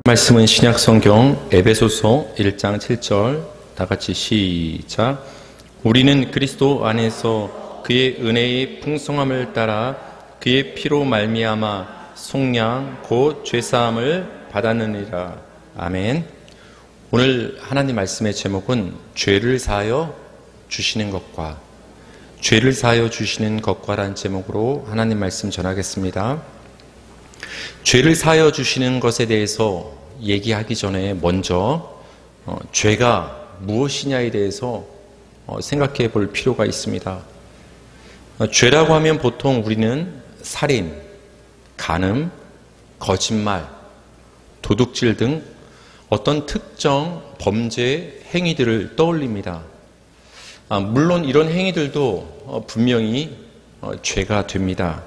말씀은 신약성경 에베소서 1장 7절 다같이 시작. 우리는 그리스도 안에서 그의 은혜의 풍성함을 따라 그의 피로 말미암아 속량 곧 죄사함을 받았느니라. 아멘. 오늘 하나님 말씀의 제목은 죄를 사하여 주시는 것과 죄를 사하여 주시는 것과라는 제목으로 하나님 말씀 전하겠습니다. 죄를 사하여 주시는 것에 대해서 얘기하기 전에 먼저 죄가 무엇이냐에 대해서 생각해 볼 필요가 있습니다. 죄라고 하면 보통 우리는 살인, 간음, 거짓말, 도둑질 등 어떤 특정 범죄 행위들을 떠올립니다. 물론 이런 행위들도 분명히 죄가 됩니다.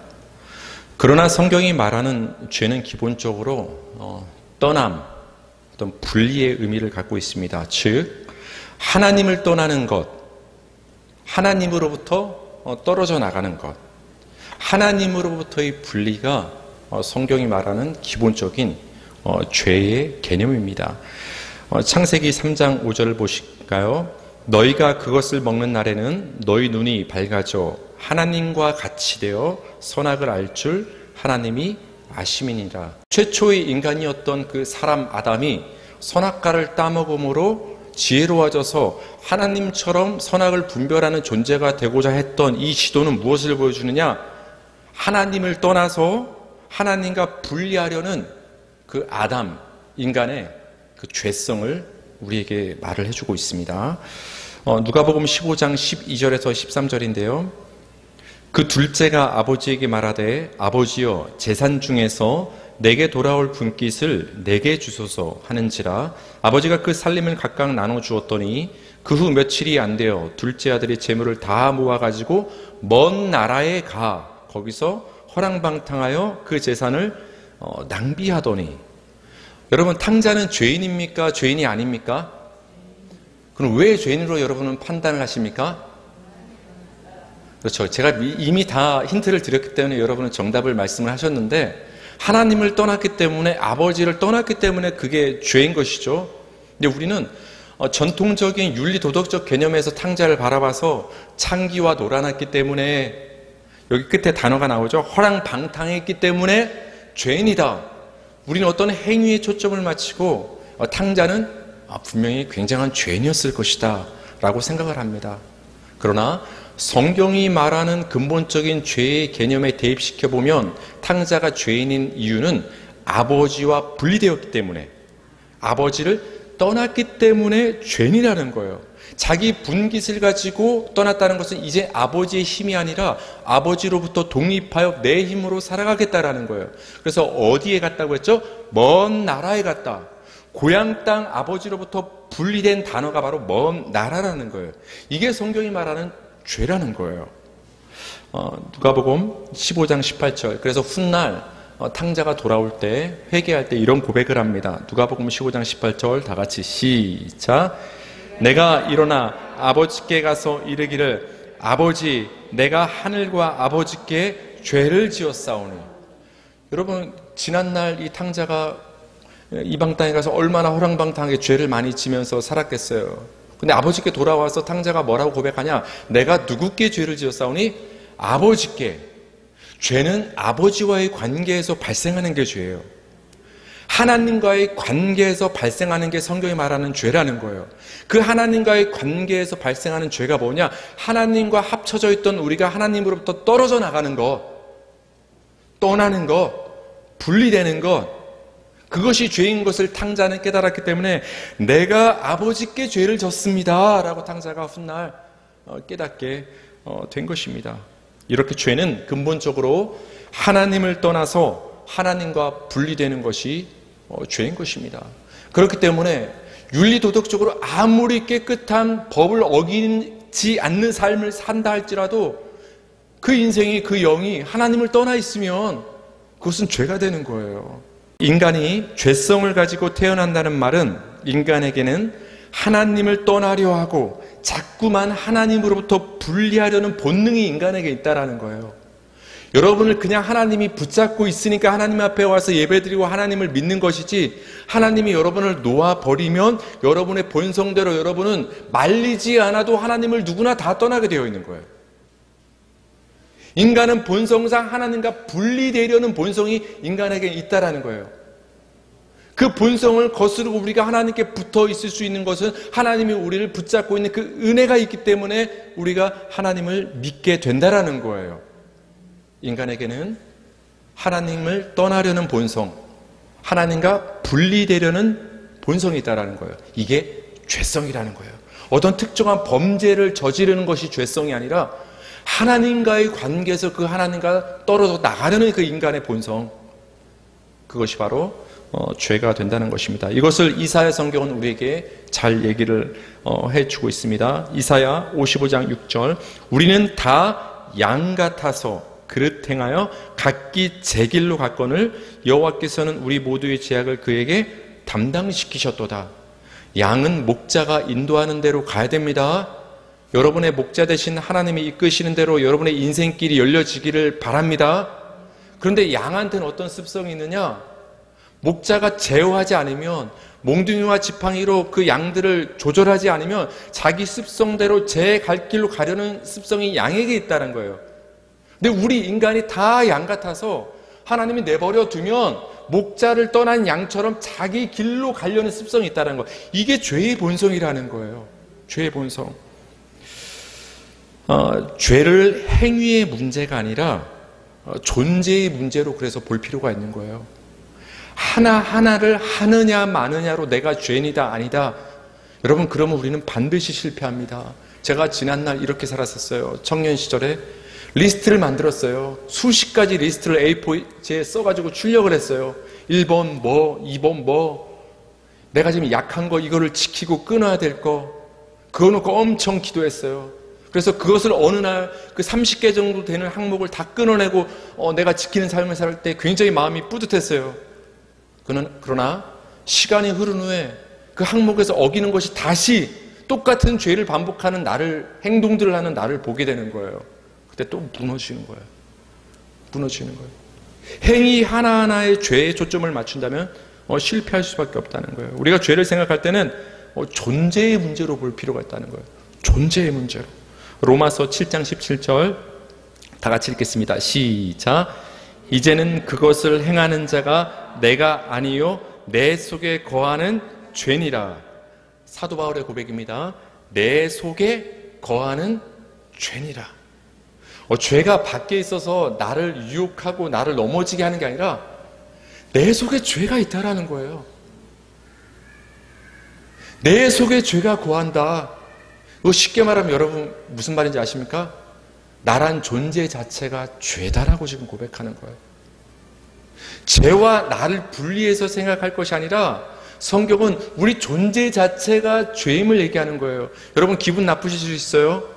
그러나 성경이 말하는 죄는 기본적으로 떠남, 어떤 분리의 의미를 갖고 있습니다. 즉 하나님을 떠나는 것, 하나님으로부터 떨어져 나가는 것, 하나님으로부터의 분리가 성경이 말하는 기본적인 죄의 개념입니다. 창세기 3장 5절을 보실까요? 너희가 그것을 먹는 날에는 너희 눈이 밝아져 하나님과 같이 되어 선악을 알 줄 하나님이 아심이니라. 최초의 인간이었던 그 사람 아담이 선악과를 따먹음으로 지혜로워져서 하나님처럼 선악을 분별하는 존재가 되고자 했던 이 시도는 무엇을 보여주느냐? 하나님을 떠나서 하나님과 분리하려는 그 아담, 인간의 그 죄성을 우리에게 말을 해주고 있습니다. 누가복음 15장 12절에서 13절인데요. 그 둘째가 아버지에게 말하되 아버지여 제산 중에서 내게 돌아올 분깃을 내게 주소서 하는지라. 아버지가 그 살림을 각각 나눠 주었더니 그 후 며칠이 안 되어 둘째 아들이 재물을 다 모아가지고 먼 나라에 가 거기서 허랑방탕하여 그 재산을 낭비하더니. 여러분, 탕자는 죄인입니까? 죄인이 아닙니까? 그럼 왜 죄인으로 여러분은 판단을 하십니까? 그렇죠. 제가 이미 다 힌트를 드렸기 때문에 여러분은 정답을 말씀을 하셨는데, 하나님을 떠났기 때문에, 아버지를 떠났기 때문에 그게 죄인 것이죠. 근데 우리는 전통적인 윤리 도덕적 개념에서 탕자를 바라봐서 창기와 놀아났기 때문에, 여기 끝에 단어가 나오죠. 허랑방탕했기 때문에 죄인이다. 우리는 어떤 행위에 초점을 맞추고 탕자는 분명히 굉장한 죄인이었을 것이다 라고 생각을 합니다. 그러나 성경이 말하는 근본적인 죄의 개념에 대입시켜보면 탕자가 죄인인 이유는 아버지와 분리되었기 때문에, 아버지를 떠났기 때문에 죄인이라는 거예요. 자기 분깃을 가지고 떠났다는 것은 이제 아버지의 힘이 아니라 아버지로부터 독립하여 내 힘으로 살아가겠다라는 거예요. 그래서 어디에 갔다고 했죠? 먼 나라에 갔다. 고향 땅 아버지로부터 분리된 단어가 바로 먼 나라라는 거예요. 이게 성경이 말하는 죄라는 거예요. 누가복음 15장 18절. 그래서 훗날 탕자가 돌아올 때, 회개할 때 이런 고백을 합니다. 누가복음 15장 18절 다 같이 시작. 내가 일어나 아버지께 가서 이르기를 아버지 내가 하늘과 아버지께 죄를 지었사오니. 여러분, 지난날 이 탕자가 이방 땅에 가서 얼마나 호랑방탕하게 죄를 많이 지면서 살았겠어요. 근데 아버지께 돌아와서 탕자가 뭐라고 고백하냐? 내가 누구께 죄를 지었사오니? 아버지께. 죄는 아버지와의 관계에서 발생하는 게 죄예요. 하나님과의 관계에서 발생하는 게 성경이 말하는 죄라는 거예요. 그 하나님과의 관계에서 발생하는 죄가 뭐냐? 하나님과 합쳐져 있던 우리가 하나님으로부터 떨어져 나가는 것, 떠나는 것, 분리되는 것, 그것이 죄인 것을 탕자는 깨달았기 때문에 내가 아버지께 죄를 졌습니다 라고 탕자가 훗날 깨닫게 된 것입니다. 이렇게 죄는 근본적으로 하나님을 떠나서 하나님과 분리되는 것이 죄인 것입니다. 그렇기 때문에 윤리도덕적으로 아무리 깨끗한 법을 어기지 않는 삶을 산다 할지라도 그 인생이, 그 영이 하나님을 떠나 있으면 그것은 죄가 되는 거예요. 인간이 죄성을 가지고 태어난다는 말은 인간에게는 하나님을 떠나려 하고 자꾸만 하나님으로부터 분리하려는 본능이 인간에게 있다라는 거예요. 여러분을 그냥 하나님이 붙잡고 있으니까 하나님 앞에 와서 예배드리고 하나님을 믿는 것이지, 하나님이 여러분을 놓아버리면 여러분의 본성대로 여러분은 말리지 않아도 하나님을 누구나 다 떠나게 되어 있는 거예요. 인간은 본성상 하나님과 분리되려는 본성이 인간에게 있다라는 거예요. 그 본성을 거스르고 우리가 하나님께 붙어 있을 수 있는 것은 하나님이 우리를 붙잡고 있는 그 은혜가 있기 때문에 우리가 하나님을 믿게 된다라는 거예요. 인간에게는 하나님을 떠나려는 본성, 하나님과 분리되려는 본성이 있다는 거예요. 이게 죄성이라는 거예요. 어떤 특정한 범죄를 저지르는 것이 죄성이 아니라 하나님과의 관계에서 그 하나님과 떨어져 나가려는 그 인간의 본성, 그것이 바로 죄가 된다는 것입니다. 이것을 이사야 성경은 우리에게 잘 얘기를 해주고 있습니다. 이사야 55장 6절, 우리는 다 양 같아서 그릇 행하여 각기 제 길로 갔거늘 여호와께서는 우리 모두의 죄악을 그에게 담당시키셨도다. 양은 목자가 인도하는 대로 가야 됩니다. 여러분의 목자 되신 하나님이 이끄시는 대로 여러분의 인생길이 열려지기를 바랍니다. 그런데 양한테는 어떤 습성이 있느냐? 목자가 제어하지 않으면, 몽둥이와 지팡이로 그 양들을 조절하지 않으면 자기 습성대로 제 갈 길로 가려는 습성이 양에게 있다는 거예요. 근데 우리 인간이 다 양 같아서 하나님이 내버려 두면 목자를 떠난 양처럼 자기 길로 가려는 습성이 있다는 거. 이게 죄의 본성이라는 거예요. 죄의 본성. 죄를 행위의 문제가 아니라 존재의 문제로 그래서 볼 필요가 있는 거예요. 하나하나를 하느냐 마느냐로 내가 죄인이다 아니다. 여러분, 그러면 우리는 반드시 실패합니다. 제가 지난날 이렇게 살았었어요. 청년 시절에 리스트를 만들었어요. 수십 가지 리스트를 A4지에 써가지고 출력을 했어요. 1번 뭐, 2번 뭐, 내가 지금 약한 거 이거를 지키고 끊어야 될 거, 그거 놓고 엄청 기도했어요. 그래서 그것을 어느 날 그 30개 정도 되는 항목을 다 끊어내고 내가 지키는 삶을 살 때 굉장히 마음이 뿌듯했어요. 그러나 시간이 흐른 후에 그 항목에서 어기는 것이 다시 똑같은 죄를 반복하는 나를, 행동들을 하는 나를 보게 되는 거예요. 그때 또 무너지는 거예요. 무너지는 거예요. 행위 하나하나의 죄에 초점을 맞춘다면 실패할 수밖에 없다는 거예요. 우리가 죄를 생각할 때는 존재의 문제로 볼 필요가 있다는 거예요. 존재의 문제로. 로마서 7장 17절 다 같이 읽겠습니다. 시작. 이제는 그것을 행하는 자가 내가 아니요 내 속에 거하는 죄니라. 사도 바울의 고백입니다. 내 속에 거하는 죄니라. 죄가 밖에 있어서 나를 유혹하고 나를 넘어지게 하는 게 아니라 내 속에 죄가 있다라는 거예요. 내 속에 죄가 거한다. 이거 쉽게 말하면 여러분 무슨 말인지 아십니까? 나란 존재 자체가 죄다라고 지금 고백하는 거예요. 죄와 나를 분리해서 생각할 것이 아니라 성경은 우리 존재 자체가 죄임을 얘기하는 거예요. 여러분 기분 나쁘실 수 있어요.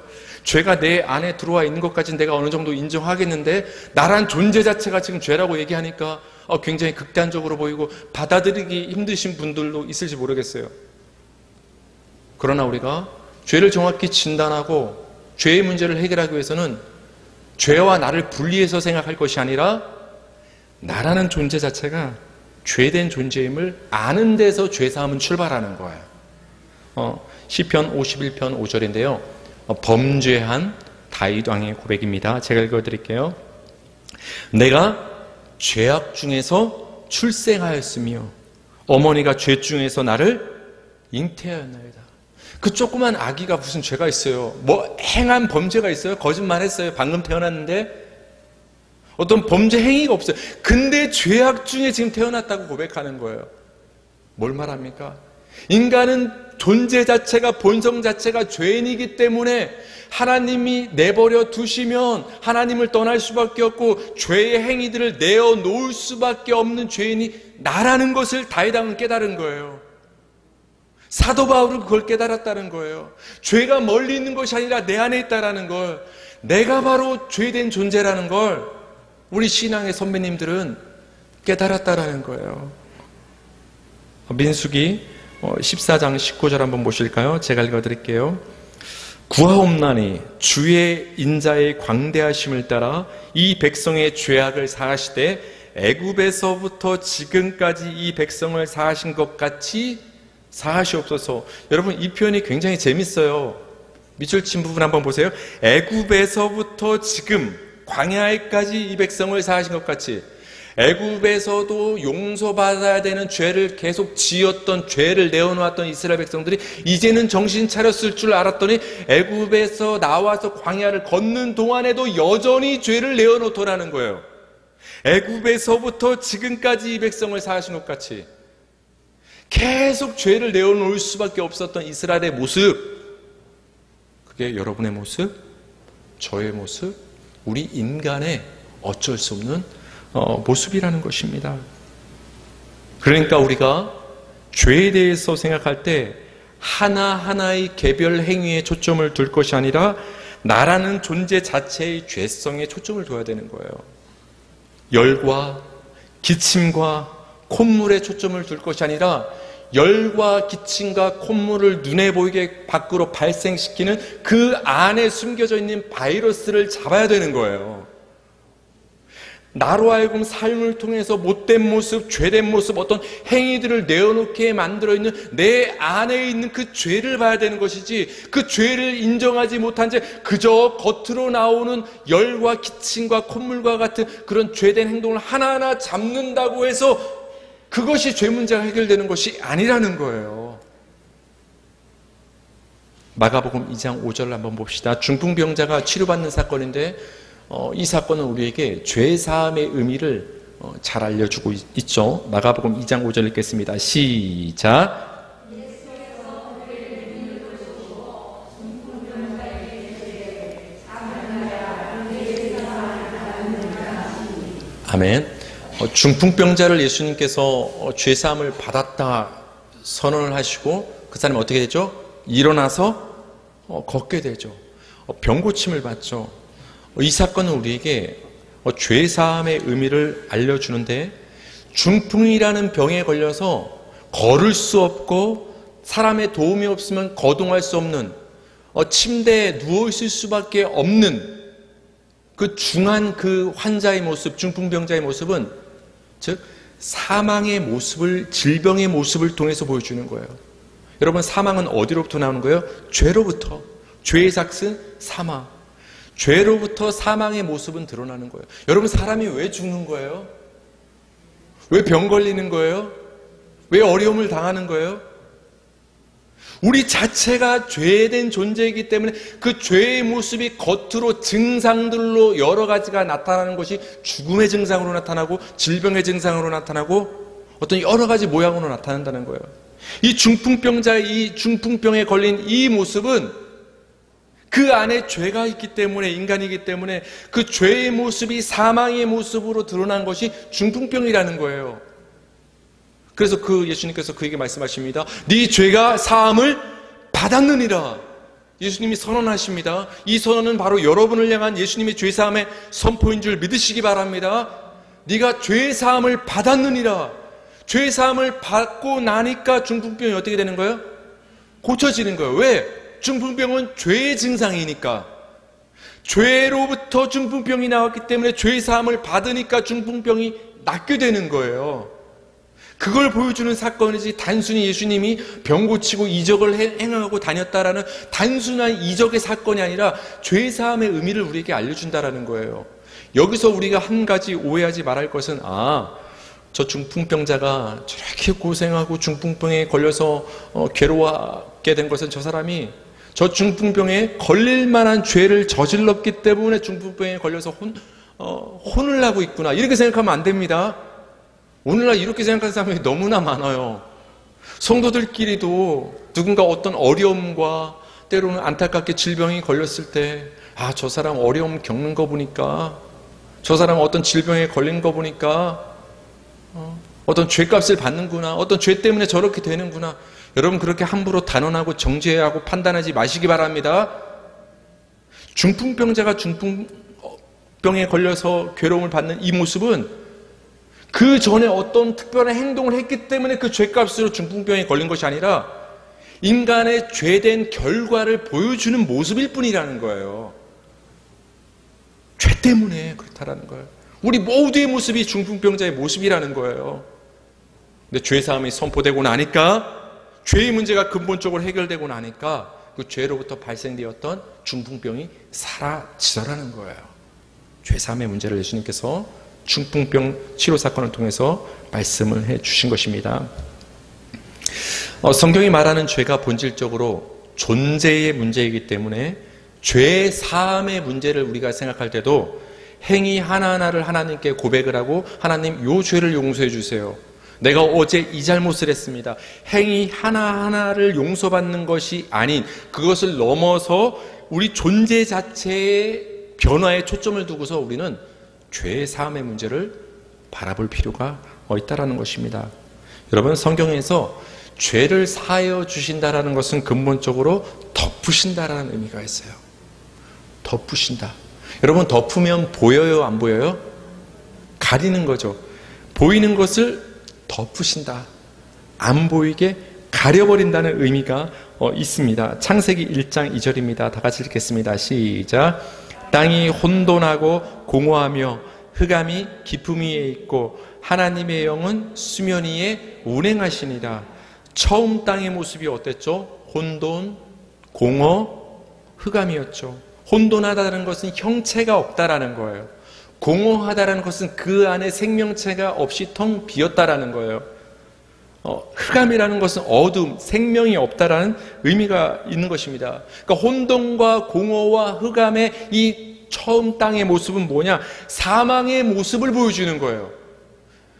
죄가 내 안에 들어와 있는 것까지는 내가 어느 정도 인정하겠는데 나란 존재 자체가 지금 죄라고 얘기하니까 굉장히 극단적으로 보이고 받아들이기 힘드신 분들도 있을지 모르겠어요. 그러나 우리가 죄를 정확히 진단하고 죄의 문제를 해결하기 위해서는 죄와 나를 분리해서 생각할 것이 아니라 나라는 존재 자체가 죄된 존재임을 아는 데서 죄사함은 출발하는 거예요. 시편 51편 5절인데요. 범죄한 다윗 왕의 고백입니다. 제가 읽어드릴게요. 내가 죄악 중에서 출생하였으며 어머니가 죄 중에서 나를 잉태하였나이다. 그 조그만 아기가 무슨 죄가 있어요? 뭐 행한 범죄가 있어요? 거짓말했어요? 방금 태어났는데? 어떤 범죄 행위가 없어요. 근데 죄악 중에 지금 태어났다고 고백하는 거예요. 뭘 말합니까? 인간은 존재 자체가, 본성 자체가 죄인이기 때문에 하나님이 내버려 두시면 하나님을 떠날 수밖에 없고 죄의 행위들을 내어놓을 수밖에 없는 죄인이 나라는 것을 다윗 왕은 깨달은 거예요. 사도 바울은 그걸 깨달았다는 거예요. 죄가 멀리 있는 것이 아니라 내 안에 있다는 걸, 내가 바로 죄된 존재라는 걸 우리 신앙의 선배님들은 깨달았다는 거예요. 민수기 14장 19절 한번 보실까요? 제가 읽어드릴게요. 구하옵나니 주의 인자의 광대하심을 따라 이 백성의 죄악을 사하시되 애굽에서부터 지금까지 이 백성을 사하신 것 같이 사하시옵소서. 여러분, 이 표현이 굉장히 재밌어요. 밑줄 친 부분 한번 보세요. 애굽에서부터 지금 광야에까지 이 백성을 사하신 것 같이. 애굽에서도 용서받아야 되는 죄를 계속 지었던, 죄를 내어놓았던 이스라엘 백성들이 이제는 정신 차렸을 줄 알았더니 애굽에서 나와서 광야를 걷는 동안에도 여전히 죄를 내어놓더라는 거예요. 애굽에서부터 지금까지 이 백성을 사하신 것 같이 계속 죄를 내어놓을 수밖에 없었던 이스라엘의 모습, 그게 여러분의 모습, 저의 모습, 우리 인간의 어쩔 수 없는 모습이라는 것입니다. 그러니까 우리가 죄에 대해서 생각할 때 하나하나의 개별 행위에 초점을 둘 것이 아니라 나라는 존재 자체의 죄성에 초점을 둬야 되는 거예요. 열과 기침과 콧물에 초점을 둘 것이 아니라 열과 기침과 콧물을 눈에 보이게 밖으로 발생시키는 그 안에 숨겨져 있는 바이러스를 잡아야 되는 거예요. 나로 하여금 삶을 통해서 못된 모습, 죄된 모습, 어떤 행위들을 내어놓게 만들어 있는 내 안에 있는 그 죄를 봐야 되는 것이지, 그 죄를 인정하지 못한 채 그저 겉으로 나오는 열과 기침과 콧물과 같은 그런 죄된 행동을 하나하나 잡는다고 해서 그것이 죄 문제가 해결되는 것이 아니라는 거예요. 마가복음 2장 5절을 한번 봅시다. 중풍병자가 치료받는 사건인데 이 사건은 우리에게 죄사함의 의미를 잘 알려주고 있죠. 마가복음 2장 5절 읽겠습니다. 시작. 아멘. 중풍병자를 예수님께서 죄사함을 받았다 선언을 하시고 그 사람이 어떻게 되죠? 일어나서 걷게 되죠. 병고침을 받죠. 이 사건은 우리에게 죄사함의 의미를 알려주는데, 중풍이라는 병에 걸려서 걸을 수 없고 사람의 도움이 없으면 거동할 수 없는, 침대에 누워있을 수밖에 없는 그 중한 그 환자의 모습, 중풍병자의 모습은 즉 사망의 모습을, 질병의 모습을 통해서 보여주는 거예요. 여러분, 사망은 어디로부터 나오는 거예요? 죄로부터. 죄의 삭은 사망. 죄로부터 사망의 모습은 드러나는 거예요. 여러분, 사람이 왜 죽는 거예요? 왜 병 걸리는 거예요? 왜 어려움을 당하는 거예요? 우리 자체가 죄된 존재이기 때문에 그 죄의 모습이 겉으로 증상들로 여러 가지가 나타나는 것이 죽음의 증상으로 나타나고 질병의 증상으로 나타나고 어떤 여러 가지 모양으로 나타난다는 거예요. 이 중풍병자의 이 중풍병에 걸린 이 모습은 그 안에 죄가 있기 때문에, 인간이기 때문에 그 죄의 모습이 사망의 모습으로 드러난 것이 중풍병이라는 거예요. 그래서 예수님께서 그에게 말씀하십니다. 네 죄가 사함을 받았느니라. 예수님이 선언하십니다. 이 선언은 바로 여러분을 향한 예수님의 죄사함의 선포인 줄 믿으시기 바랍니다. 네가 죄사함을 받았느니라. 죄사함을 받고 나니까 중풍병이 어떻게 되는 거예요? 고쳐지는 거예요. 왜? 중풍병은 죄의 증상이니까. 죄로부터 중풍병이 나왔기 때문에 죄사함을 받으니까 중풍병이 낫게 되는 거예요. 그걸 보여주는 사건이지, 단순히 예수님이 병 고치고 이적을 행하고 다녔다라는 단순한 이적의 사건이 아니라 죄사함의 의미를 우리에게 알려준다라는 거예요. 여기서 우리가 한 가지 오해하지 말할 것은, 저 중풍병자가 저렇게 고생하고 중풍병에 걸려서 괴로워하게 된 것은 저 사람이 저 중풍병에 걸릴 만한 죄를 저질렀기 때문에 중풍병에 걸려서 혼을 나고 있구나, 이렇게 생각하면 안 됩니다. 오늘날 이렇게 생각하는 사람이 너무나 많아요. 성도들끼리도 누군가 어떤 어려움과 때로는 안타깝게 질병이 걸렸을 때, 저 사람 어려움 겪는 거 보니까, 저 사람 어떤 질병에 걸린 거 보니까 어떤 죄값을 받는구나, 어떤 죄 때문에 저렇게 되는구나. 여러분, 그렇게 함부로 단언하고 정죄하고 판단하지 마시기 바랍니다. 중풍병자가 중풍병에 걸려서 괴로움을 받는 이 모습은 그 전에 어떤 특별한 행동을 했기 때문에 그 죄값으로 중풍병에 걸린 것이 아니라 인간의 죄된 결과를 보여주는 모습일 뿐이라는 거예요. 죄 때문에 그렇다라는 거예요. 우리 모두의 모습이 중풍병자의 모습이라는 거예요. 근데 죄사함이 선포되고 나니까, 죄의 문제가 근본적으로 해결되고 나니까 그 죄로부터 발생되었던 중풍병이 사라지더라는 거예요. 죄사함의 문제를 예수님께서 중풍병 치료 사건을 통해서 말씀을 해 주신 것입니다. 성경이 말하는 죄가 본질적으로 존재의 문제이기 때문에 죄 사함의 문제를 우리가 생각할 때도 행위 하나하나를 하나님께 고백을 하고, 하나님 요 죄를 용서해 주세요. 내가 어제 이 잘못을 했습니다. 행위 하나하나를 용서받는 것이 아닌, 그것을 넘어서 우리 존재 자체의 변화에 초점을 두고서 우리는 죄의 사함의 문제를 바라볼 필요가 있다는 것입니다. 여러분, 성경에서 죄를 사하여 주신다라는 것은 근본적으로 덮으신다라는 의미가 있어요. 덮으신다. 여러분, 덮으면 보여요, 안 보여요? 가리는 거죠. 보이는 것을 덮으신다. 안 보이게 가려버린다는 의미가 있습니다. 창세기 1장 2절입니다. 다 같이 읽겠습니다. 시작. 땅이 혼돈하고 공허하며 흑암이 깊음 위에 있고 하나님의 영은 수면 위에 운행하시니라. 처음 땅의 모습이 어땠죠? 혼돈, 공허, 흑암이었죠. 혼돈하다는 것은 형체가 없다라는 거예요. 공허하다라는 것은 그 안에 생명체가 없이 텅 비었다라는 거예요. 흑암이라는 것은 어둠, 생명이 없다라는 의미가 있는 것입니다. 그러니까 혼돈과 공허와 흑암의 이 처음 땅의 모습은 뭐냐? 사망의 모습을 보여주는 거예요.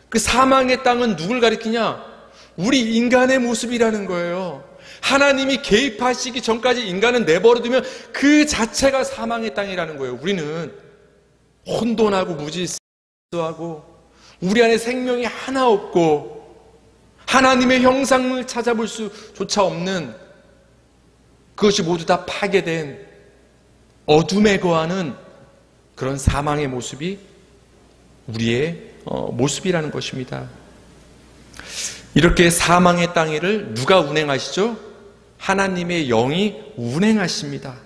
그 사망의 땅은 누굴 가리키냐? 우리 인간의 모습이라는 거예요. 하나님이 개입하시기 전까지 인간은 내버려두면 그 자체가 사망의 땅이라는 거예요. 우리는 혼돈하고 무질서하고 우리 안에 생명이 하나 없고 하나님의 형상을 찾아볼 수조차 없는, 그것이 모두 다 파괴된 어둠에 거하는 그런 사망의 모습이 우리의 모습이라는 것입니다. 이렇게 사망의 땅 위를 누가 운행하시죠? 하나님의 영이 운행하십니다.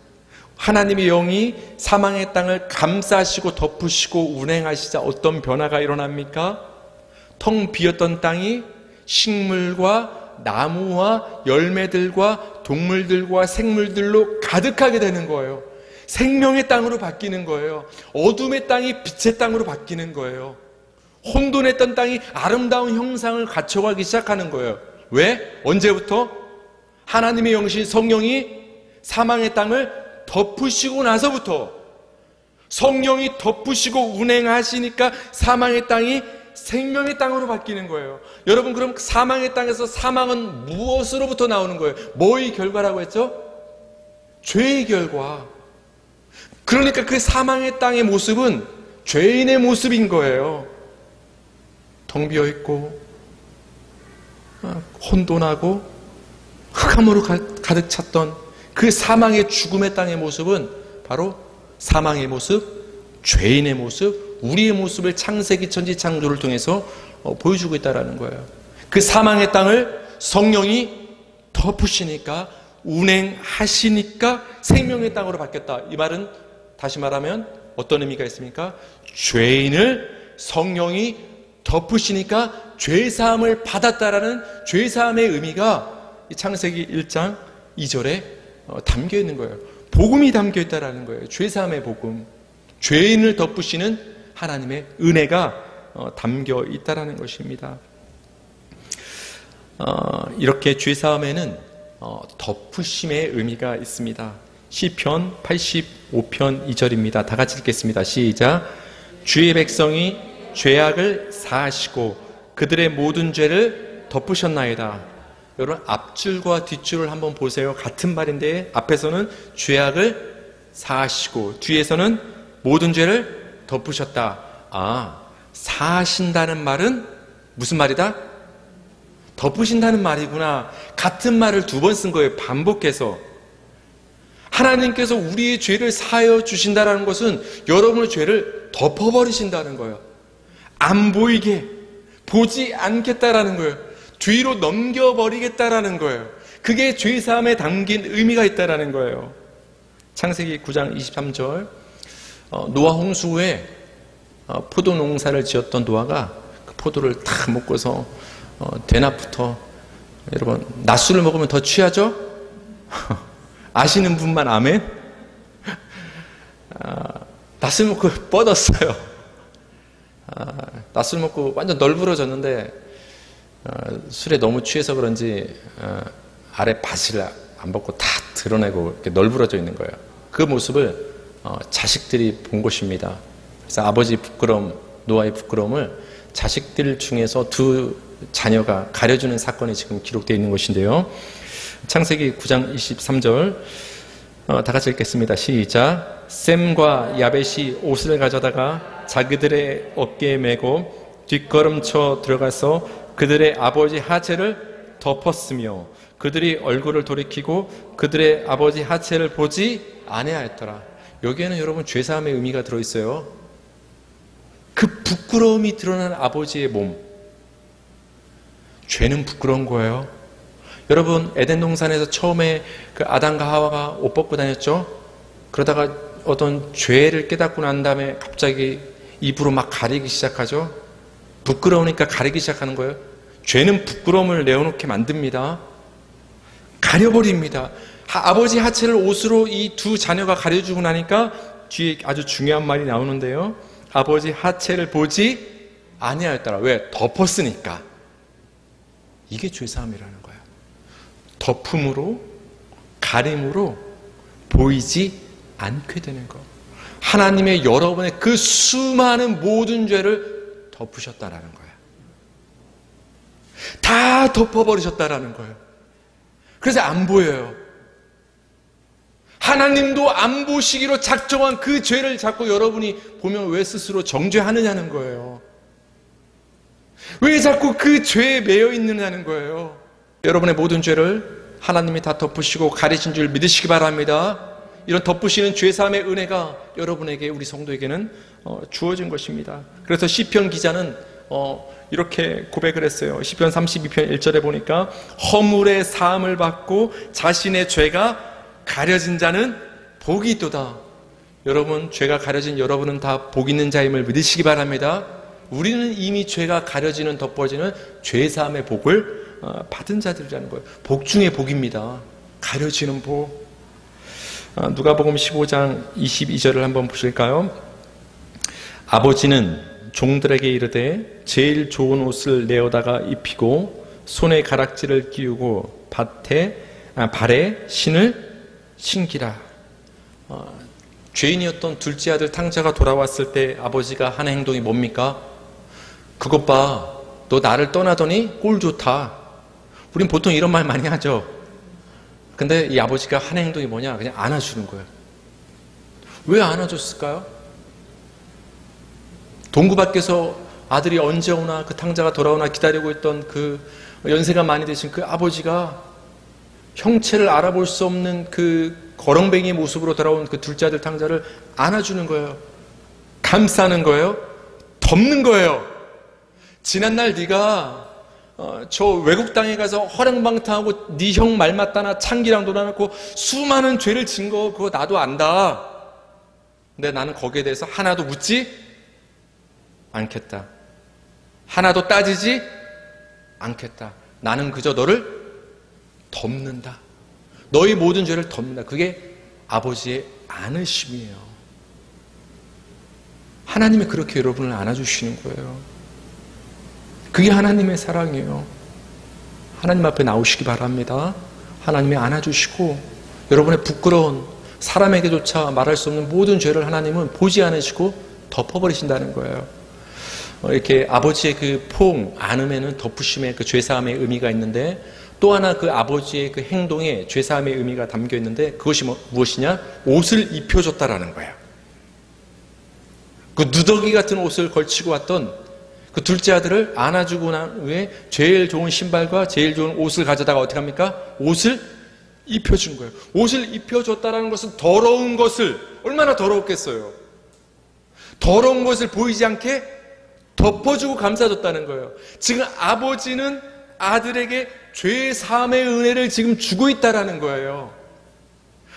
하나님의 영이 사망의 땅을 감싸시고 덮으시고 운행하시자 어떤 변화가 일어납니까? 텅 비었던 땅이 식물과 나무와 열매들과 동물들과 생물들로 가득하게 되는 거예요. 생명의 땅으로 바뀌는 거예요. 어둠의 땅이 빛의 땅으로 바뀌는 거예요. 혼돈했던 땅이 아름다운 형상을 갖춰가기 시작하는 거예요. 왜? 언제부터? 하나님의 영신 성령이 사망의 땅을 덮으시고 나서부터. 성령이 덮으시고 운행하시니까 사망의 땅이 생명의 땅으로 바뀌는 거예요. 여러분, 그럼 사망의 땅에서 사망은 무엇으로부터 나오는 거예요? 뭐의 결과라고 했죠? 죄의 결과. 그러니까 그 사망의 땅의 모습은 죄인의 모습인 거예요. 텅 비어있고 혼돈하고 흑암으로 가득 찼던 그 사망의 죽음의 땅의 모습은 바로 사망의 모습, 죄인의 모습, 우리의 모습을 창세기 천지창조를 통해서 보여주고 있다는 거예요. 그 사망의 땅을 성령이 덮으시니까, 운행하시니까 생명의 땅으로 바뀌었다. 이 말은 다시 말하면 어떤 의미가 있습니까? 죄인을 성령이 덮으시니까 죄사함을 받았다라는 죄사함의 의미가 이 창세기 1장 2절에 담겨 있는 거예요. 복음이 담겨 있다라는 거예요. 죄사함의 복음, 죄인을 덮으시는 하나님의 은혜가 담겨 있다라는 것입니다. 이렇게 죄사함에는 덮으심의 의미가 있습니다. 시편 85편 2절입니다. 다 같이 읽겠습니다. 시작. 주의 백성이 죄악을 사하시고 그들의 모든 죄를 덮으셨나이다. 여러분, 앞줄과 뒷줄을 한번 보세요. 같은 말인데 앞에서는 죄악을 사하시고 뒤에서는 모든 죄를 덮으셨다. 사하신다는 말은 무슨 말이다? 덮으신다는 말이구나. 같은 말을 두 번 쓴 거예요. 반복해서. 하나님께서 우리의 죄를 사하여 주신다는 것은 여러분의 죄를 덮어버리신다는 거예요. 안 보이게, 보지 않겠다라는 거예요. 뒤로 넘겨버리겠다라는 거예요. 그게 죄사함에 담긴 의미가 있다라는 거예요. 창세기 9장 23절 노아 홍수 후에 포도 농사를 지었던 노아가 그 포도를 다 먹고서 대낮부터 여러분 낮술을 먹으면 더 취하죠? 아시는 분만 아멘? 낮술 먹고 뻗었어요. 낮술 먹고 완전 널브러졌는데 술에 너무 취해서 그런지 아래 바지를 안 벗고 다 드러내고 이렇게 널브러져 있는 거예요. 그 모습을 자식들이 본 것입니다. 그래서 아버지 부끄러움, 노아의 부끄러움을 자식들 중에서 두 자녀가 가려주는 사건이 지금 기록되어 있는 것인데요. 창세기 9장 23절 다 같이 읽겠습니다. 시작. 셈과 야벳이 옷을 가져다가 자기들의 어깨에 메고 뒷걸음쳐 들어가서 그들의 아버지 하체를 덮었으며 그들이 얼굴을 돌이키고 그들의 아버지 하체를 보지 아니하였더라. 여기에는 여러분 죄사함의 의미가 들어있어요. 그 부끄러움이 드러난 아버지의 몸. 죄는 부끄러운 거예요. 여러분 에덴 동산에서 처음에 그 아담과 하와가 옷 벗고 다녔죠. 그러다가 어떤 죄를 깨닫고 난 다음에 갑자기 입으로 막 가리기 시작하죠. 부끄러우니까 가리기 시작하는 거예요. 죄는 부끄러움을 내어놓게 만듭니다. 가려버립니다. 아버지 하체를 옷으로 이 두 자녀가 가려주고 나니까 뒤에 아주 중요한 말이 나오는데요. 아버지 하체를 보지 아니하였더라. 왜? 덮었으니까. 이게 죄사함이라는 거예요. 덮음으로, 가림으로 보이지 않게 되는 것. 하나님의 여러분의 그 수많은 모든 죄를 덮으셨다라는 거예요. 다 덮어버리셨다라는 거예요. 그래서 안 보여요. 하나님도 안 보시기로 작정한 그 죄를 자꾸 여러분이 보면 왜 스스로 정죄하느냐는 거예요. 왜 자꾸 그 죄에 매여 있느냐는 거예요. 여러분의 모든 죄를 하나님이 다 덮으시고 가리신 줄 믿으시기 바랍니다. 이런 덮으시는 죄사함의 은혜가 여러분에게, 우리 성도에게는 주어진 것입니다. 그래서 시편 기자는 이렇게 고백을 했어요. 시편 32편 1절에 보니까 허물의 사함을 받고 자신의 죄가 가려진 자는 복이 있도다. 여러분, 죄가 가려진 여러분은 다 복 있는 자임을 믿으시기 바랍니다. 우리는 이미 죄가 가려지는, 덮어지는 죄사함의 복을 받은 자들이라는 거예요. 복 중에 복입니다. 가려지는 복. 누가복음 15장 22절을 한번 보실까요? 아버지는 종들에게 이르되 제일 좋은 옷을 내어다가 입히고 손에 가락지를 끼우고 발에 신을 신기라. 죄인이었던 둘째 아들 탕자가 돌아왔을 때 아버지가 하는 행동이 뭡니까? 그것 봐, 너 나를 떠나더니 꼴 좋다. 우린 보통 이런 말 많이 하죠. 근데 이 아버지가 하는 행동이 뭐냐? 그냥 안아주는 거예요. 왜 안아줬을까요? 동구 밖에서 아들이 언제 오나, 그 탕자가 돌아오나 기다리고 있던 그 연세가 많이 되신 그 아버지가 형체를 알아볼 수 없는 그 거렁뱅이 모습으로 돌아온 그 둘째 아들 탕자를 안아주는 거예요. 감싸는 거예요. 덮는 거예요. 지난날 네가 저 외국 땅에 가서 허랑방탕하고 네 형 말 맞다나 창기랑 놀아놓고 수많은 죄를 진 거 그거 나도 안다. 근데 나는 거기에 대해서 하나도 묻지 않겠다. 하나도 따지지 않겠다. 나는 그저 너를 덮는다. 너희 모든 죄를 덮는다. 그게 아버지의 안으심이에요. 하나님이 그렇게 여러분을 안아주시는 거예요. 그게 하나님의 사랑이에요. 하나님 앞에 나오시기 바랍니다. 하나님이 안아주시고 여러분의 부끄러운, 사람에게조차 말할 수 없는 모든 죄를 하나님은 보지 않으시고 덮어버리신다는 거예요. 이렇게 아버지의 그 포옹, 안음에는 덮으심의 그 죄사함의 의미가 있는데, 또 하나 그 아버지의 그 행동에 죄사함의 의미가 담겨 있는데, 그것이 무엇이냐? 옷을 입혀줬다라는 거예요. 그 누더기 같은 옷을 걸치고 왔던 그 둘째 아들을 안아주고 난 후에 제일 좋은 신발과 제일 좋은 옷을 가져다가 어떻게 합니까? 옷을 입혀준 거예요. 옷을 입혀줬다라는 것은 더러운 것을, 얼마나 더러웠겠어요. 더러운 것을 보이지 않게 덮어주고 감싸줬다는 거예요. 지금 아버지는 아들에게 죄 사함의 은혜를 지금 주고 있다라는 거예요.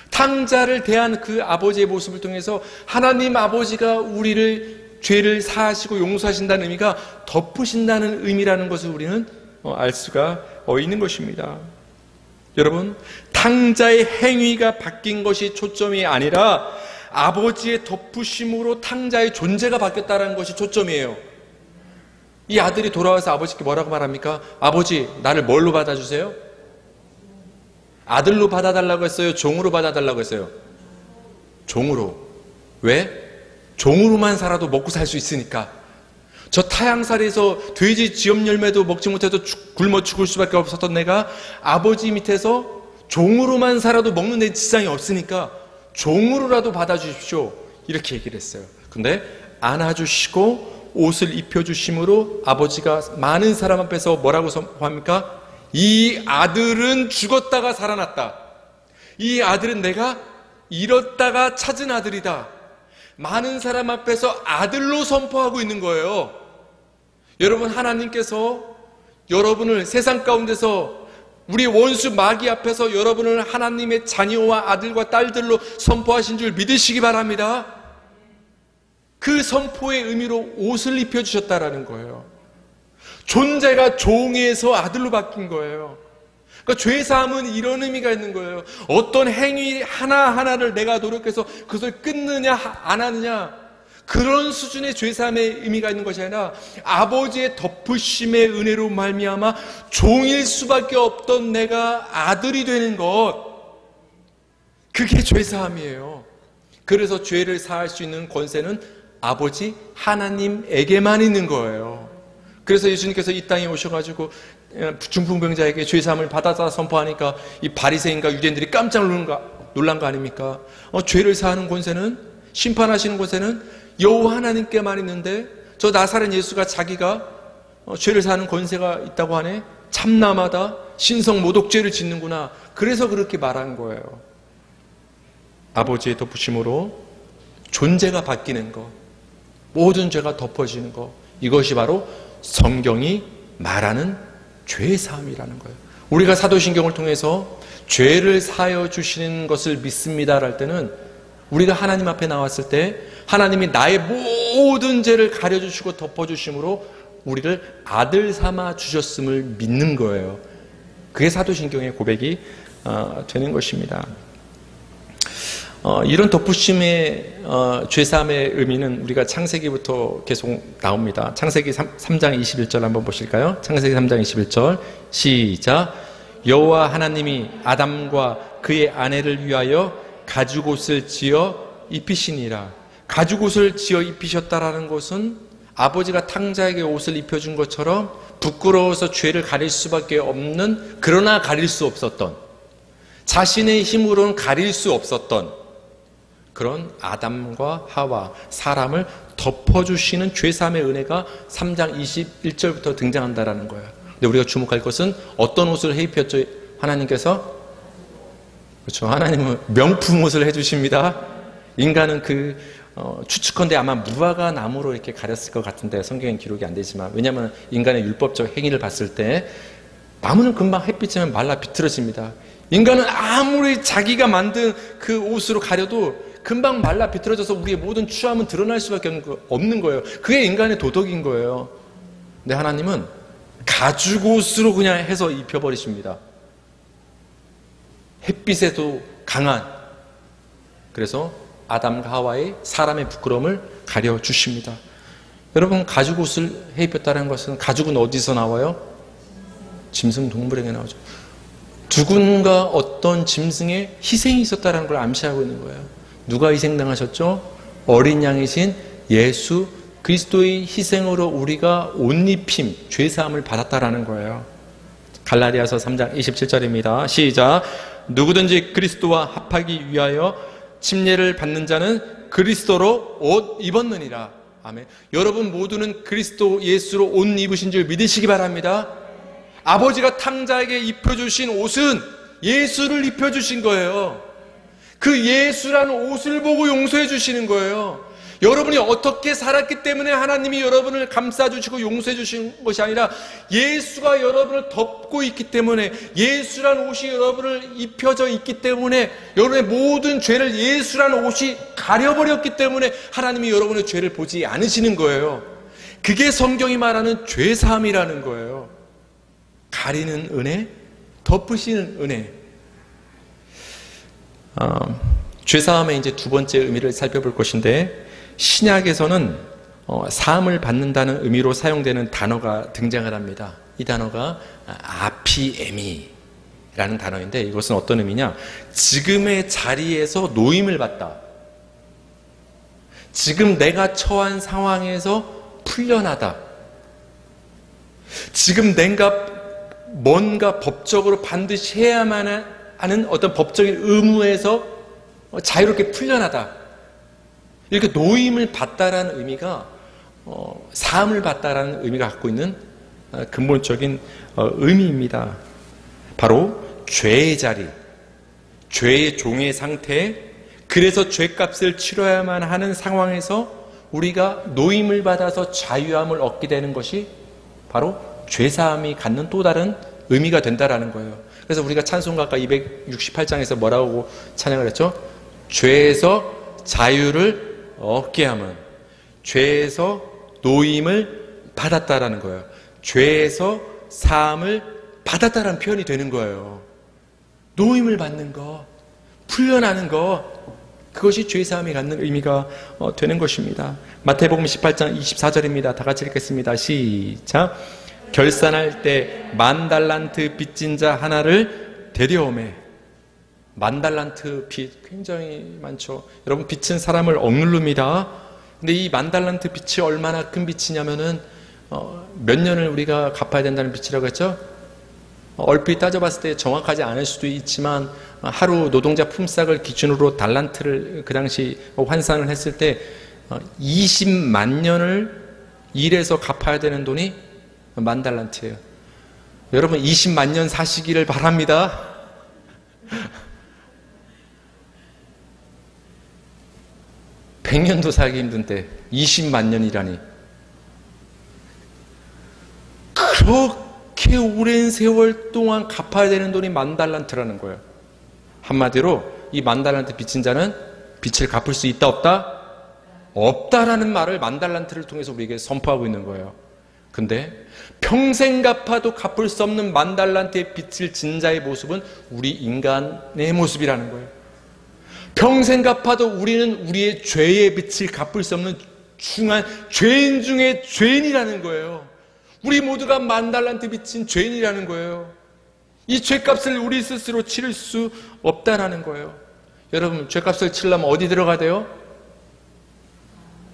탕자를 대한 그 아버지의 모습을 통해서 하나님 아버지가 우리를 죄를 사하시고 용서하신다는 의미가 덮으신다는 의미라는 것을 우리는 알 수가 있는 것입니다. 여러분, 탕자의 행위가 바뀐 것이 초점이 아니라 아버지의 덮으심으로 탕자의 존재가 바뀌었다는 것이 초점이에요. 이 아들이 돌아와서 아버지께 뭐라고 말합니까? 아버지, 나를 뭘로 받아주세요? 아들로 받아달라고 했어요? 종으로 받아달라고 했어요? 종으로. 왜? 종으로만 살아도 먹고 살 수 있으니까. 저 타향살이에서 돼지 지엽 열매도 먹지 못해도 굶어 죽을 수밖에 없었던 내가 아버지 밑에서 종으로만 살아도 먹는 데 지장이 없으니까 종으로라도 받아주십시오. 이렇게 얘기를 했어요. 근데 안아주시고 옷을 입혀주심으로 아버지가 많은 사람 앞에서 뭐라고 선포합니까? 이 아들은 죽었다가 살아났다. 이 아들은 내가 잃었다가 찾은 아들이다. 많은 사람 앞에서 아들로 선포하고 있는 거예요. 여러분, 하나님께서 여러분을 세상 가운데서 우리 원수 마귀 앞에서 여러분을 하나님의 자녀와 아들과 딸들로 선포하신 줄 믿으시기 바랍니다. 그 선포의 의미로 옷을 입혀주셨다라는 거예요. 존재가 종에서 아들로 바뀐 거예요. 그러니까 죄사함은 이런 의미가 있는 거예요. 어떤 행위 하나하나를 내가 노력해서 그것을 끊느냐 안 하느냐, 그런 수준의 죄사함의 의미가 있는 것이 아니라 아버지의 덮으심의 은혜로 말미암아 종일 수밖에 없던 내가 아들이 되는 것, 그게 죄사함이에요. 그래서 죄를 사할 수 있는 권세는 아버지 하나님에게만 있는 거예요. 그래서 예수님께서 이 땅에 오셔가지고 중풍병자에게 죄사함을 받아서 선포하니까 이 바리새인과 유대인들이 깜짝 놀란 거 아닙니까? 죄를 사하는 권세는, 심판하시는 권세는 여호와 하나님께만 있는데 저 나사렛 예수가 자기가 죄를 사하는 권세가 있다고 하네? 참남하다, 신성 모독죄를 짓는구나. 그래서 그렇게 말한 거예요. 아버지의 덮으심으로 존재가 바뀌는 것, 모든 죄가 덮어지는 것, 이것이 바로 성경이 말하는 죄사함이라는 거예요. 우리가 사도신경을 통해서 죄를 사하여 주시는 것을 믿습니다 할 때는 우리가 하나님 앞에 나왔을 때 하나님이 나의 모든 죄를 가려주시고 덮어주심으로 우리를 아들 삼아 주셨음을 믿는 거예요. 그게 사도신경의 고백이 되는 것입니다. 이런 덮으심의 죄사함의 의미는 우리가 창세기부터 계속 나옵니다. 창세기 3장 21절 한번 보실까요? 창세기 3장 21절 시작. 여호와 하나님이 아담과 그의 아내를 위하여 가죽옷을 지어 입히시니라. 가죽옷을 지어 입히셨다라는 것은 아버지가 탕자에게 옷을 입혀준 것처럼 부끄러워서 죄를 가릴 수밖에 없는, 그러나 가릴 수 없었던, 자신의 힘으로는 가릴 수 없었던 그런 아담과 하와, 사람을 덮어주시는 죄사함의 은혜가 3장 21절부터 등장한다라는 거예요. 근데 우리가 주목할 것은 어떤 옷을 해입혔죠? 하나님께서? 그렇죠. 하나님은 명품 옷을 해주십니다. 인간은 추측컨대 아마 무화과 나무로 이렇게 가렸을 것 같은데 성경엔 기록이 안 되지만, 왜냐하면 인간의 율법적 행위를 봤을 때 나무는 금방 햇빛이면 말라 비틀어집니다. 인간은 아무리 자기가 만든 그 옷으로 가려도 금방 말라 비틀어져서 우리의 모든 추함은 드러날 수밖에 없는 거예요. 그게 인간의 도덕인 거예요. 근데 하나님은 가죽옷으로 그냥 해서 입혀버리십니다. 햇빛에도 강한, 그래서 아담과 하와의 사람의 부끄러움을 가려주십니다. 여러분, 가죽옷을 해 입혔다는 것은, 가죽은 어디서 나와요? 짐승 동물에게 나오죠. 누군가 어떤 짐승의 희생이 있었다는 걸 암시하고 있는 거예요. 누가 희생당하셨죠? 어린 양이신 예수 그리스도의 희생으로 우리가 옷 입힘, 죄사함을 받았다라는 거예요. 갈라디아서 3장 27절입니다. 시작. 누구든지 그리스도와 합하기 위하여 침례를 받는 자는 그리스도로 옷 입었느니라. 아멘. 여러분 모두는 그리스도 예수로 옷 입으신 줄 믿으시기 바랍니다. 아버지가 탕자에게 입혀주신 옷은 예수를 입혀주신 거예요. 그 예수라는 옷을 보고 용서해 주시는 거예요. 여러분이 어떻게 살았기 때문에 하나님이 여러분을 감싸주시고 용서해주신 것이 아니라 예수가 여러분을 덮고 있기 때문에, 예수란 옷이 여러분을 입혀져 있기 때문에, 여러분의 모든 죄를 예수란 옷이 가려버렸기 때문에 하나님이 여러분의 죄를 보지 않으시는 거예요. 그게 성경이 말하는 죄사함이라는 거예요. 가리는 은혜, 덮으시는 은혜. 죄사함의 이제 두 번째 의미를 살펴볼 것인데, 신약에서는 사함을 받는다는 의미로 사용되는 단어가 등장을 합니다. 이 단어가 아피에미라는 단어인데, 이것은 어떤 의미냐? 지금의 자리에서 노임을 받다. 지금 내가 처한 상황에서 풀려나다. 지금 내가 뭔가 법적으로 반드시 해야만 하는 어떤 법적인 의무에서 자유롭게 풀려나다. 이렇게 노임을 받다라는 의미가 사함을 받다라는 의미가 갖고 있는 근본적인 의미입니다. 바로 죄의 자리, 죄의 종의 상태, 그래서 죄값을 치러야만 하는 상황에서 우리가 노임을 받아서 자유함을 얻게 되는 것이 바로 죄사함이 갖는 또 다른 의미가 된다라는 거예요. 그래서 우리가 찬송가가 268장에서 뭐라고 찬양을 했죠? 죄에서 자유를 얻게 함은, 죄에서 노임을 받았다라는 거예요. 죄에서 사함을 받았다라는 표현이 되는 거예요. 노임을 받는 거, 풀려나는 거, 그것이 죄사함이 갖는 의미가 되는 것입니다. 마태복음 18장 24절입니다. 다 같이 읽겠습니다. 시작. 결산할 때 10,000달란트 빚진 자 하나를 데려오매. 10,000달란트 빚 굉장히 많죠. 여러분, 빚은 사람을 억누릅니다. 근데 이 10,000달란트 빚이 얼마나 큰 빚이냐면은 몇 년을 우리가 갚아야 된다는 빚이라고 했죠. 얼핏 따져봤을 때 정확하지 않을 수도 있지만 하루 노동자 품삯을 기준으로 달란트를 그 당시 환산을 했을 때 20만 년을 일해서 갚아야 되는 돈이 10,000달란트예요. 여러분, 20만 년 사시기를 바랍니다. (100년도) 살기 힘든데 20만 년이라니. 그렇게 오랜 세월 동안 갚아야 되는 돈이 10,000달란트라는 거예요. 한마디로 이 10,000달란트 빚진 자는 빚을 갚을 수 있다 없다? 없다라는 말을 10,000달란트를 통해서 우리에게 선포하고 있는 거예요. 근데 평생 갚아도 갚을 수 없는 10,000달란트의 빚을 진 자의 모습은 우리 인간의 모습이라는 거예요. 평생 갚아도 우리는 우리의 죄의 빚을 갚을 수 없는 중한 죄인 중에 죄인이라는 거예요. 우리 모두가 10,000달란트 빚진 죄인이라는 거예요. 이 죄값을 우리 스스로 치를 수 없다라는 거예요. 여러분, 죄값을 치려면 어디 들어가야 돼요?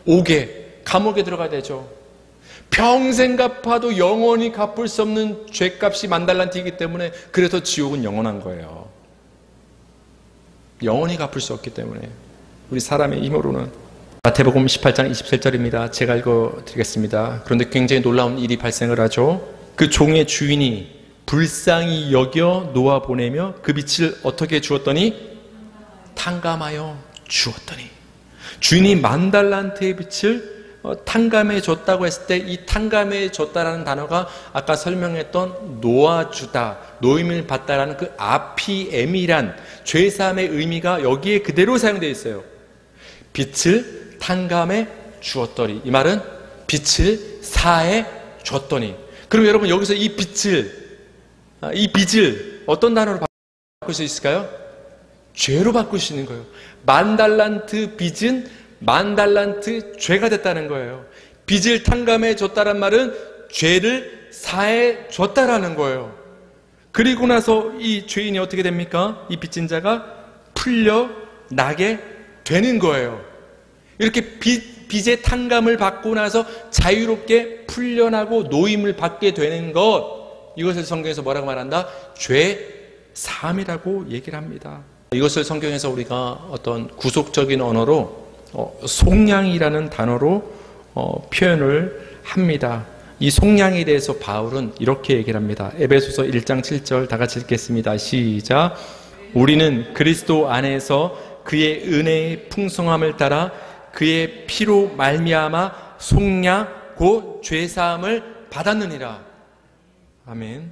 옥에, 감옥에 들어가야 되죠. 평생 갚아도 영원히 갚을 수 없는 죄값이 10,000달란트이기 때문에, 그래서 지옥은 영원한 거예요. 영원히 갚을 수 없기 때문에, 우리 사람의 힘으로는. 마태복음 18장 27절입니다. 제가 읽어드리겠습니다. 그런데 굉장히 놀라운 일이 발생을 하죠. 그 종의 주인이 불쌍히 여겨 놓아보내며 그 빚을 어떻게 주었더니? 탕감하여 주었더니. 주인이 10,000달란트의 빚을 탕감해 줬다고 했을 때, 이 탕감해 줬다라는 단어가 아까 설명했던 놓아주다, 노임을 받다라는 그 아피엠이란 죄사함의 의미가 여기에 그대로 사용되어 있어요. 빚을 탕감해 주었더니, 이 말은 빚을 사해 줬더니. 그럼 여러분, 여기서 이 빚을 어떤 단어로 바꿀 수 있을까요? 죄로 바꿀 수 있는 거예요. 10,000달란트 빚은 10,000달란트 죄가 됐다는 거예요. 빚을 탕감해 줬다란 말은 죄를 사해 줬다라는 거예요. 그리고 나서 이 죄인이 어떻게 됩니까? 이 빚진 자가 풀려나게 되는 거예요. 이렇게 빚의 탕감을 받고 나서 자유롭게 풀려나고 노임을 받게 되는 것, 이것을 성경에서 뭐라고 말한다? 죄 사함이라고 얘기를 합니다. 이것을 성경에서 우리가 어떤 구속적인 언어로 속량이라는 단어로 표현을 합니다. 이 속량에 대해서 바울은 이렇게 얘기를 합니다. 에베소서 1장 7절 다 같이 읽겠습니다. 시작. 우리는 그리스도 안에서 그의 은혜의 풍성함을 따라 그의 피로 말미암아 속량 곧 죄사함을 받았느니라. 아멘.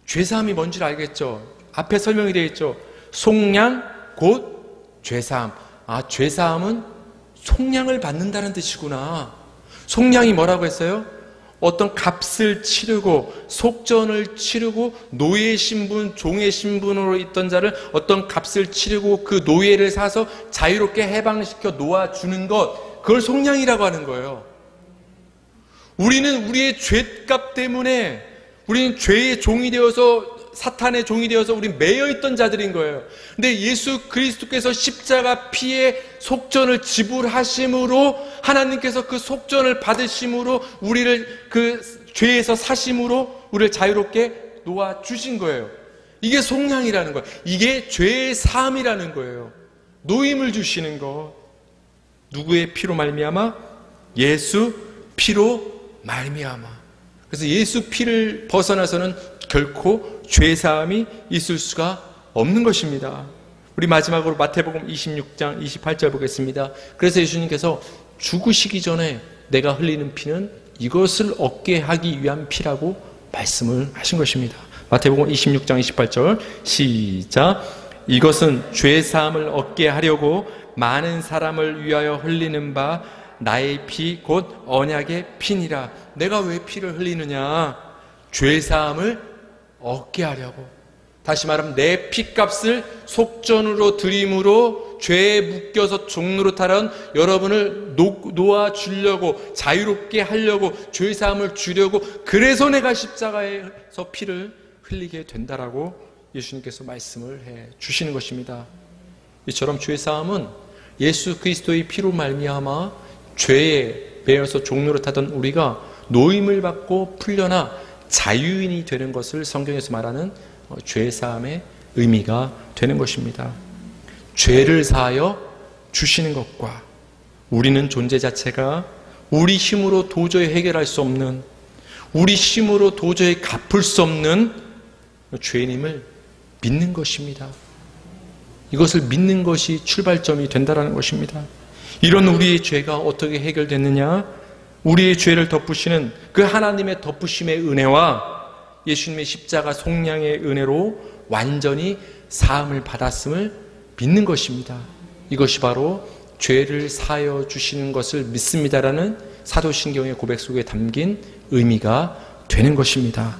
죄사함이 뭔지 알겠죠? 앞에 설명이 되어 있죠. 속량 곧 죄사함. 아, 죄사함은 속량을 받는다는 뜻이구나. 속량이 뭐라고 했어요? 어떤 값을 치르고 속전을 치르고 노예 신분, 종의 신분으로 있던 자를 어떤 값을 치르고 그 노예를 사서 자유롭게 해방시켜 놓아주는 것, 그걸 속량이라고 하는 거예요. 우리는 우리의 죄값 때문에 우리는 죄의 종이 되어서, 사탄의 종이 되어서 우린 매여있던 자들인 거예요. 근데 예수 그리스도께서 십자가 피의 속전을 지불하심으로, 하나님께서 그 속전을 받으심으로 우리를 그 죄에서 사심으로 우리를 자유롭게 놓아주신 거예요. 이게 속량이라는 거예요. 이게 죄의 사함이라는 거예요. 노임을 주시는 것. 누구의 피로 말미암아? 예수 피로 말미암아. 그래서 예수 피를 벗어나서는 결코 죄사함이 있을 수가 없는 것입니다. 우리 마지막으로 마태복음 26장 28절 보겠습니다. 그래서 예수님께서 죽으시기 전에 내가 흘리는 피는 이것을 얻게 하기 위한 피라고 말씀을 하신 것입니다. 마태복음 26장 28절 시작. 이것은 죄사함을 얻게 하려고 많은 사람을 위하여 흘리는 바 나의 피 곧 언약의 피니라. 내가 왜 피를 흘리느냐? 죄사함을 얻게 하려고. 다시 말하면 내 피값을 속전으로 드림으로 죄에 묶여서 종노릇하던 여러분을 놓아주려고, 자유롭게 하려고, 죄사함을 주려고, 그래서 내가 십자가에서 피를 흘리게 된다라고 예수님께서 말씀을 해 주시는 것입니다. 이처럼 죄사함은 예수 그리스도의 피로 말미암아 죄에 매여서 종노릇하던 우리가 노임을 받고 풀려나 자유인이 되는 것을 성경에서 말하는 죄사함의 의미가 되는 것입니다. 죄를 사하여 주시는 것과 우리는 존재 자체가 우리 힘으로 도저히 해결할 수 없는, 우리 힘으로 도저히 갚을 수 없는 죄인임을 믿는 것입니다. 이것을 믿는 것이 출발점이 된다는 것입니다. 이런 우리의 죄가 어떻게 해결됐느냐? 우리의 죄를 덮으시는 그 하나님의 덮으심의 은혜와 예수님의 십자가 속량의 은혜로 완전히 사함을 받았음을 믿는 것입니다. 이것이 바로 죄를 사하여 주시는 것을 믿습니다라는 사도신경의 고백 속에 담긴 의미가 되는 것입니다.